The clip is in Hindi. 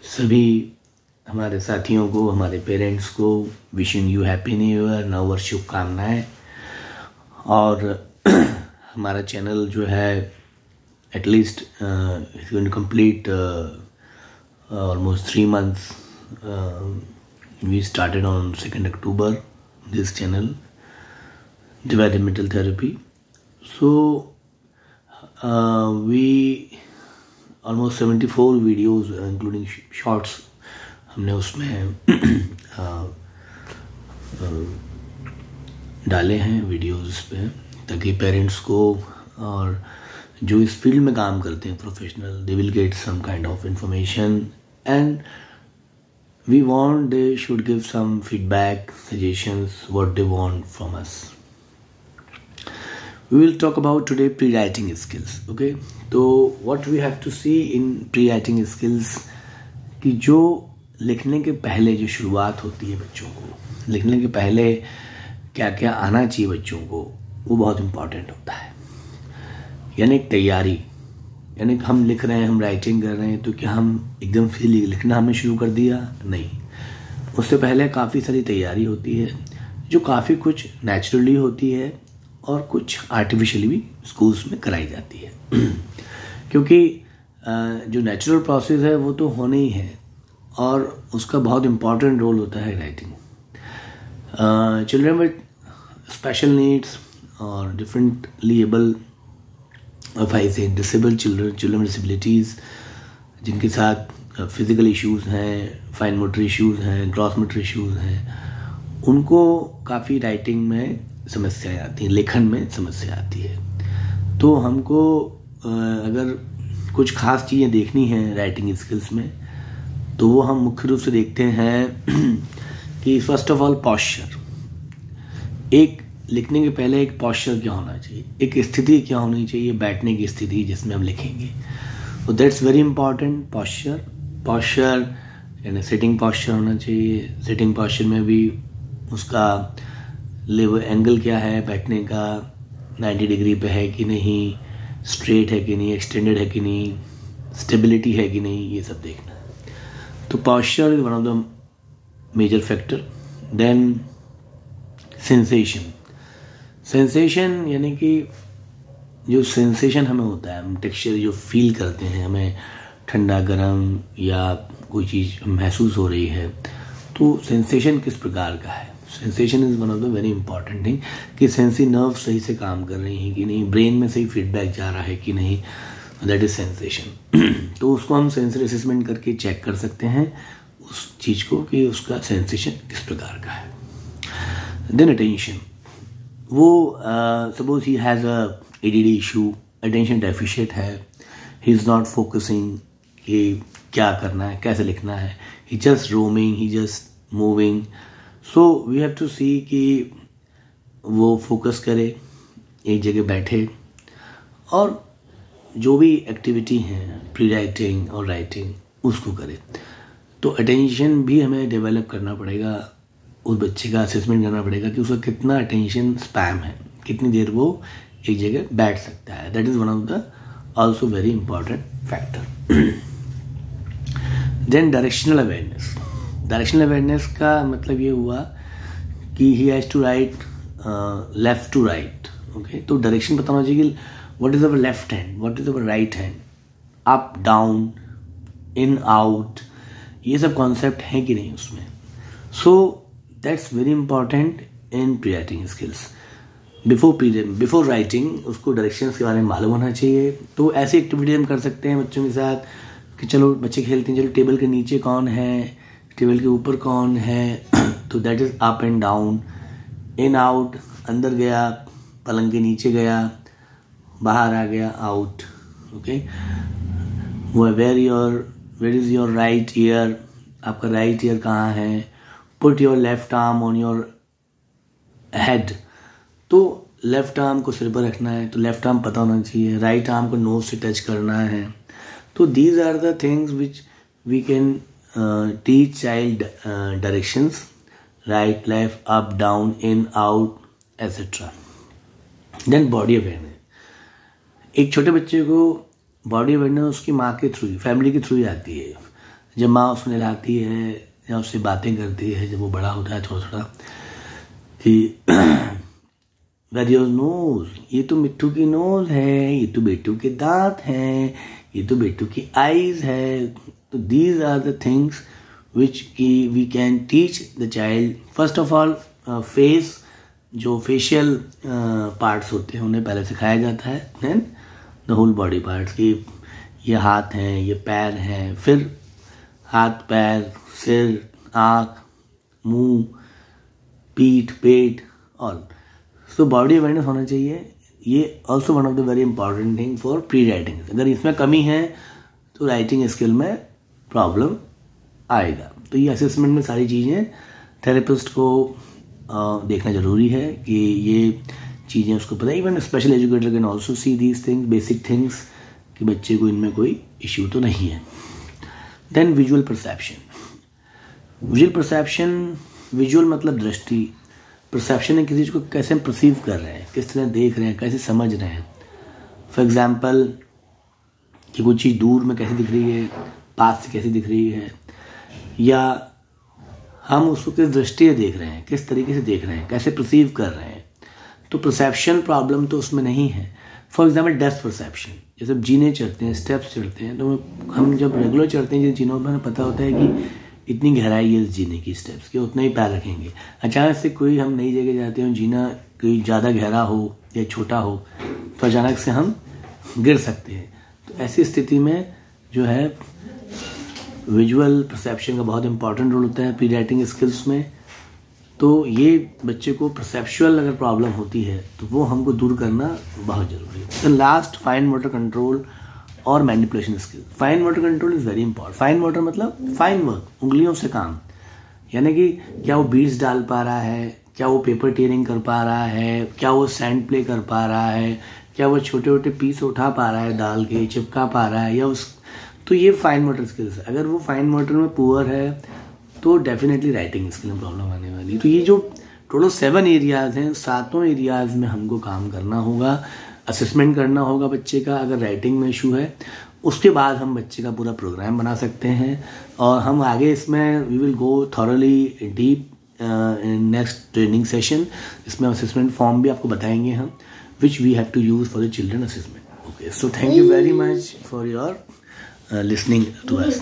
सभी हमारे साथियों को, हमारे पेरेंट्स को wishing you happy new year, नव वर्ष शुभकामनाएँ। और हमारा चैनल जो है at least it's going to complete almost 3 months. We started on 2nd October this channel, Divided Mental Therapy. So we almost 74 videos including shorts हमने उसमें डाले हैं वीडियोस पे, ताकि पेरेंट्स को और जो इस फील्ड में काम करते हैं professional, they will get some kind of information and we want they should give some feedback, suggestions, what they want from us. We will talk about today pre writing skills. Okay, तो what we have to see in pre writing skills कि जो लिखने के पहले जो शुरुआत होती है बच्चों को, लिखने के पहले क्या क्या आना चाहिए बच्चों को, वो बहुत इम्पॉर्टेंट होता है। यानी तैयारी, यानी हम लिख रहे हैं, हम राइटिंग कर रहे हैं, तो क्या हम एकदम से लिखना हमने शुरू कर दिया? नहीं, उससे पहले काफ़ी सारी तैयारी होती है, जो काफ़ी कुछ नेचुरली होती है और कुछ आर्टिफिशियली भी स्कूल्स में कराई जाती है। क्योंकि जो नेचुरल प्रोसेस है वो तो होना ही है, और उसका बहुत इम्पॉर्टेंट रोल होता है writing. Children with special needs और differently able, if I say disabled children with disabilities, जिनके साथ फिजिकल इश्यूज हैं, फाइन मोटर इश्यूज हैं, ग्रॉस मोटर इश्यूज हैं, उनको काफ़ी राइटिंग में समस्याएं आती हैं, लेखन में समस्या आती है। तो हमको अगर कुछ खास चीज़ें देखनी हैं राइटिंग स्किल्स में, तो वो हम मुख्य रूप से देखते हैं कि फर्स्ट ऑफ ऑल पॉस्चर। एक लिखने के पहले एक पॉस्चर क्या होना चाहिए, एक स्थिति क्या होनी चाहिए, बैठने की स्थिति जिसमें हम लिखेंगे, तो दैट्स वेरी इंपॉर्टेंट। पॉस्चर यानी सिटिंग पॉस्चर होना चाहिए। सिटिंग पॉस्चर में भी उसका लेवल एंगल क्या है बैठने का, 90 डिग्री पे है कि नहीं, स्ट्रेट है कि नहीं, एक्सटेंडेड है कि नहीं, स्टेबिलिटी है कि नहीं, ये सब देखना है। तो posture is one of the major factor. Then sensation यानी कि जो सेंसेशन हमें होता है, हम टेक्सचर जो फील करते हैं, हमें ठंडा गर्म या कोई चीज़ महसूस हो रही है, तो सेंसेशन किस प्रकार का है। Sensation is one of the very important thing कि सेंसी नर्व सही से काम कर रही हैं कि नहीं, ब्रेन में सही फीडबैक जा रहा है कि नहीं, दैट इज सेंसेशन। तो उसको हम सेंसरी असेसमेंट करके चेक कर सकते हैं उस चीज़ को कि उसका सेंसेशन किस प्रकार का है। देन अटेंशन, वो suppose he has a ADD issue, attention deficient है, ही इज़ नॉट फोकसिंग कि क्या करना है, कैसे लिखना है, he just roaming, he just moving. So we have to see कि वो फोकस करे, एक जगह बैठे, और जो भी एक्टिविटी हैं प्री राइटिंग और राइटिंग उसको करे। तो अटेंशन भी हमें डेवलप करना पड़ेगा, उस बच्चे का असेसमेंट करना पड़ेगा कि उसका कितना अटेंशन स्पैम है, कितनी देर वो एक जगह बैठ सकता है। That is one of the also very important factor. Then directional awareness का मतलब ये हुआ कि he has to write left to right. Okay, तो डायरेक्शन पता होना चाहिए कि what is our left hand, what is our right hand, up down, in out, ये सब कॉन्सेप्ट हैं कि नहीं उसमें। So that's very important in pre writing skills. Before writing उसको डायरेक्शंस के बारे में मालूम होना चाहिए। तो ऐसी एक्टिविटी हम कर सकते हैं बच्चों के साथ कि चलो बच्चे खेलते हैं, चलो टेबल के नीचे कौन है, टेबल के ऊपर कौन है, तो that is up and down, in out, अंदर गया, पलंग के नीचे गया, बाहर आ गया, out. Okay, where is your right ear, आपका राइट ईयर कहाँ है, put your left arm on your head, तो लेफ्ट आर्म को सिर पर रखना है, तो लेफ्ट आर्म पता होना चाहिए, राइट आर्म को नोज से टच करना है। तो these are the things which we can teach child, directions, right, left, up, down, in, out, etcetera. Then body awareness, एक छोटे बच्चे को बॉडी अवेयरनेस उसकी माँ के थ्रू, फैमिली के थ्रू ही आती है। जब माँ उसको नहलाती है या उससे बातें करती है, जब वो बड़ा होता है थोड़ा थोड़ा, कि वेयर योर नोज, ये तो मिट्टू की नोज है, ये तो बेटू के दांत हैं, ये तो बेटू की आईज है. तो these are the things which की we can teach the child. First of all face, जो फेशियल पार्ट्स होते हैं उन्हें पहले सिखाया जाता है. Then the whole body parts, की ये हाथ हैं, ये पैर हैं, फिर हाथ पैर, सिर, आँख, मुंह, पीठ, पेट, और सो बॉडी अवेयरनेस होना चाहिए. ये also one of the very important thing for pre writing. अगर इसमें कमी है तो राइटिंग स्किल में प्रॉब्लम आएगा. तो ये असेसमेंट में सारी चीज़ें थेरेपिस्ट को देखना ज़रूरी है कि ये चीज़ें उसको पता है. Even special educator can also see these things, basic things, कि बच्चे को इनमें कोई इश्यू तो नहीं है. Then visual perception. Visual perception, visual मतलब दृष्टि, परसेप्शन है किसी चीज़ को कैसे हम परसीव कर रहे हैं, किस तरह देख रहे हैं, कैसे समझ रहे हैं. फॉर एग्जाम्पल कि कोई चीज़ दूर में कैसे दिख रही है, पास से कैसे दिख रही है, या हम उसको किस दृष्टि से देख रहे हैं, किस तरीके से देख रहे हैं, कैसे परसीव कर रहे हैं. तो परसेप्शन प्रॉब्लम तो उसमें नहीं है. फॉर एग्जाम्पल डेप्थ परसेप्शन, जैसे जीने चढ़ते हैं, स्टेप्स चढ़ते हैं, तो हम जब रेगुलर चढ़ते हैं जिन जीनों में हमें पता होता है कि इतनी गहराई है इस जीने की स्टेप्स की, उतना ही पैर रखेंगे. अचानक से कोई हम नई जगह जाते हैं, जीना कोई ज़्यादा गहरा हो या छोटा हो, तो अचानक से हम गिर सकते हैं. तो ऐसी स्थिति में जो है विजुअल परसेप्शन का बहुत इंपॉर्टेंट रोल होता है प्री राइटिंग स्किल्स में. तो ये बच्चे को परसेप्चुअल अगर प्रॉब्लम होती है तो वो हमको दूर करना बहुत ज़रूरी है. लास्ट, फाइन मोटर कंट्रोल और manipulation skill. Fine motor control is very important. Fine motor मतलब फाइन वर्क, उंगलियों से काम, यानी कि क्या वो बीड्स डाल पा रहा है, क्या वो पेपर टेयरिंग कर पा रहा है, क्या वो सैंड प्ले कर पा रहा है, क्या वो छोटे छोटे पीस उठा पा रहा है, डाल के चिपका पा रहा है, या उस, तो ये फाइन मोटर स्किल्स है. अगर वो फाइन मोटर में पुअर है तो डेफिनेटली राइटिंग स्किल में प्रॉब्लम आने वाली. तो ये जो टोटल 7 एरियाज़ हैं, 7 एरियाज़ में हमको काम करना होगा, असेसमेंट करना होगा बच्चे का. अगर राइटिंग में इशू है उसके बाद हम बच्चे का पूरा प्रोग्राम बना सकते हैं, और हम आगे इसमें we will go thoroughly deep in next training session. इसमें असेसमेंट फॉर्म भी आपको बताएंगे हम, which we have to use for the children assessment. Okay, so thank you very much for your listening to us.